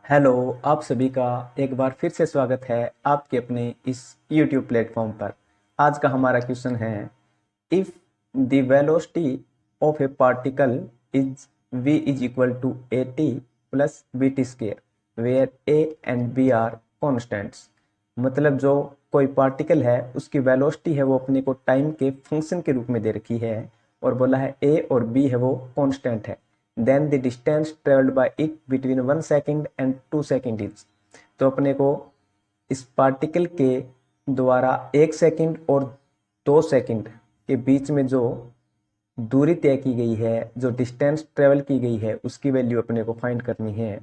Hello. आप सभी का एक बार फिर से स्वागत है आपके अपने इस YouTube प्लेटफॉर्म पर। आज का हमारा क्वेश्चन है, if the velocity of a particle is v is equal to a t plus b t square where a and b are constants. मतलब जो कोई पार्टिकल है उसकी वेलोसिटी है वो अपने को टाइम के फंक्शन के रूप में दे रखी है और बोला है a और b है वो कांस्टेंट है। Then the distance travelled by it between 1 second and 2 second is. तो अपने को इस पार्टिकल के द्वारा 1 सेकेंड और 2 सेकेंड के बीच में जो दूरी तय की गई है, जो डिस्टेंस ट्रेवल की गई है, उसकी वैल्यू अपने को फाइंड करनी है।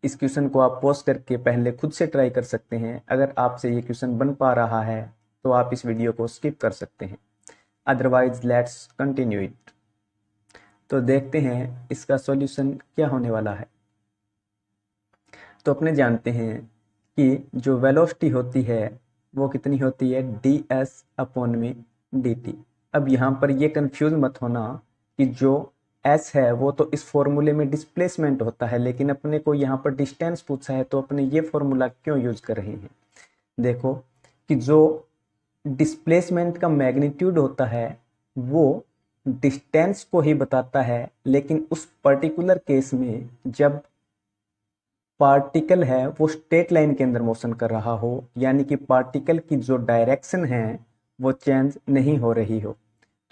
इस क्वेश्चन को आप पॉज करके पहले खुद से ट्राई कर सकते हैं। अगर आपसे ये क्वेश्चन बन पा रहा है तो आप इस वीडियो को स्किप कर सकते हैं, अदरवाइज लेट्स कंटिन्यू इट। तो देखते हैं इसका सॉल्यूशन क्या होने वाला है। तो अपने जानते हैं कि जो वेलोसिटी होती है वो कितनी होती है, डी एस अपॉन में डी टी। अब यहाँ पर ये कंफ्यूज मत होना कि जो एस है वो तो इस फॉर्मूले में डिस्प्लेसमेंट होता है, लेकिन अपने को यहाँ पर डिस्टेंस पूछा है तो अपने ये फॉर्मूला क्यों यूज कर रहे हैं। देखो कि जो डिस्प्लेसमेंट का मैग्नीट्यूड होता है वो डिस्टेंस को ही बताता है, लेकिन उस पर्टिकुलर केस में जब पार्टिकल है वो स्ट्रेट लाइन के अंदर मोशन कर रहा हो, यानी कि पार्टिकल की जो डायरेक्शन है वो चेंज नहीं हो रही हो।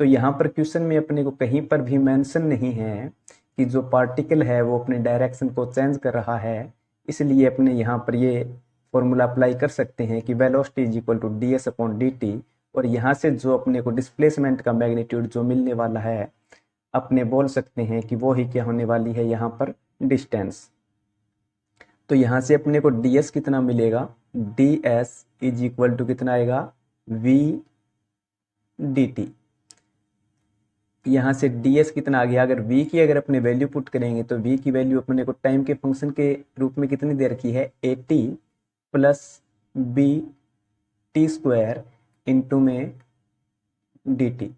तो यहाँ पर क्वेश्चन में अपने को कहीं पर भी मेंशन नहीं है कि जो पार्टिकल है वो अपने डायरेक्शन को चेंज कर रहा है। इसलिए अपने यहाँ पर ये फॉर्मूला अप्लाई कर सकते हैं कि velocity is equal to d s upon d t, और यहाँ से जो अपने को डिस्प्लेसमेंट का मैग्नीट्यूड जो मिलने वाला है अपने बोल सकते हैं कि वो ही क्या होने वाली है, यहाँ पर डिस्टेंस। तो यहाँ से अपने को ds कितना मिलेगा, ds इज इक्वल टू कितना आएगा, v dt। यहाँ से ds कितना आ गया, अगर v की अगर अपने वैल्यू पुट करेंगे तो v की वैल्यू अपने को टाइम के फंक्शन के रूप में कितनी दे रखी है, at plus b t square into में dt।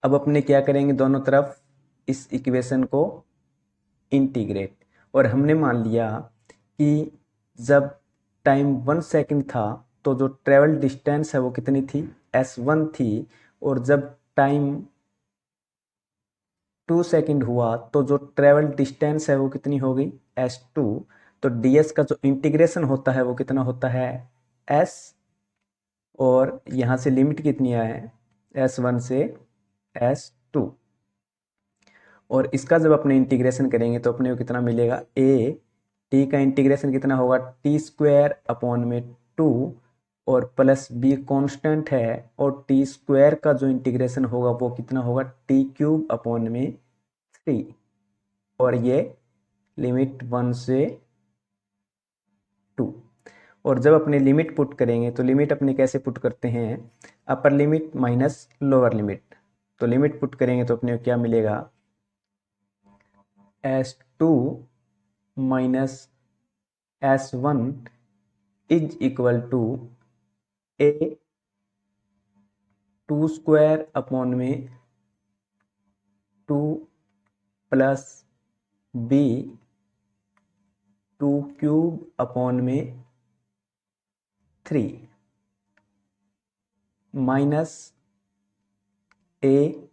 अब अपने क्या करेंगे, दोनों तरफ इस इक्वेशन को इंटीग्रेट। और हमने मान लिया कि जब टाइम 1 सेकेंड था तो जो ट्रेवल डिस्टेंस है वो कितनी थी, s1 थी। और जब टाइम 2 सेकेंड हुआ तो जो ट्रेवल डिस्टेंस है वो कितनी हो गई, s2। तो ds का जो इंटीग्रेशन होता है वो कितना होता है, s, और यहाँ से लिमिट कितनी है, s1 से s2। और इसका जब अपने इंटीग्रेशन करेंगे तो अपने को कितना मिलेगा, ए टी का इंटीग्रेशन कितना होगा, टी स्क्वायर अपॉन में 2, और प्लस बी कांस्टेंट है, और टी स्क्वायर का जो इंटीग्रेशन होगा वो कितना होगा, टी क्यूब अपॉन में 3। और ये लिमिट 1 से 2। और जब अपने लिमिट पुट करेंगे तो लिमिट अपने कैसे पुट करते हैं, upper limit minus lower limit. तो लिमिट पुट करेंगे तो अपने को क्या मिलेगा, s2 minus s1 is equal to a 2 square upon में 2 प्लस बी 2 क्यूब अपॉन में 3 माइनस ए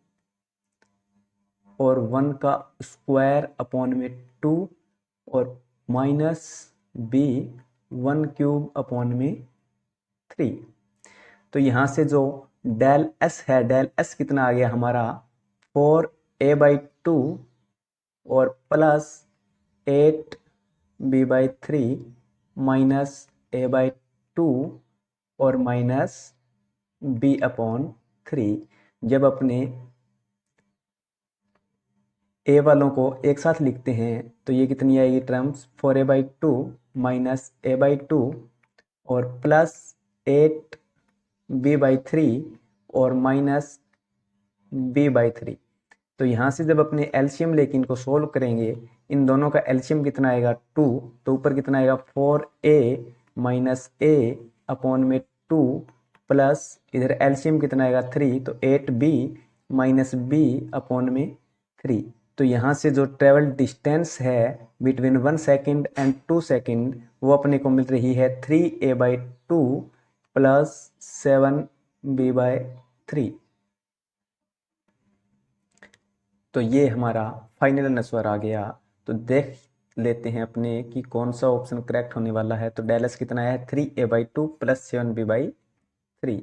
और 1 का स्क्वायर अपॉन में 2 और माइनस बी 1 क्यूब अपॉन में 3। तो यहाँ से जो डेल एस है, डेल एस कितना आ गया हमारा, 4a/2 और प्लस 8b/3 माइनस a/2 और माइनस b/3। जब अपने ए वालों को एक साथ लिखते हैं तो ये कितनी आएगी टर्म्स, 4a/2 माइनस a/2 और प्लस 8b/3 और माइनस b/3। तो यहाँ से जब अपने एलसीएम लेके इनको सोल्व करेंगे, इन दोनों का एलसीएम कितना आएगा, 2। तो ऊपर कितना आएगा, 4a माइनस a अपॉन में 2 प्लस इधर एलसीएम कितना आएगा, 3। तो 8b माइनस b अपॉन में 3। तो यहाँ से जो ट्रेवल डिस्टेंस है बिटवीन 1 सेकेंड एंड 2 सेकेंड वो अपने को मिल रही है 3a/2 प्लस 7b/3। तो ये हमारा फाइनल आंसर आ गया। तो देख लेते हैं अपने कि कौन सा ऑप्शन करेक्ट होने वाला है। तो डेलस कितना है 3a/2 plus 7b/3।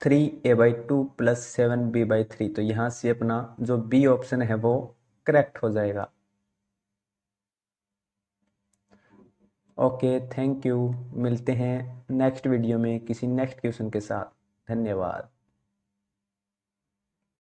3a/2 plus 7b/3। तो यहाँ से अपना जो बी ऑप्शन है वो करेक्ट हो जाएगा। Okay, thank you. मिलते हैं नेक्स्ट वीडियो में किसी नेक्स्ट क्वेश्चन के साथ। धन्यवाद।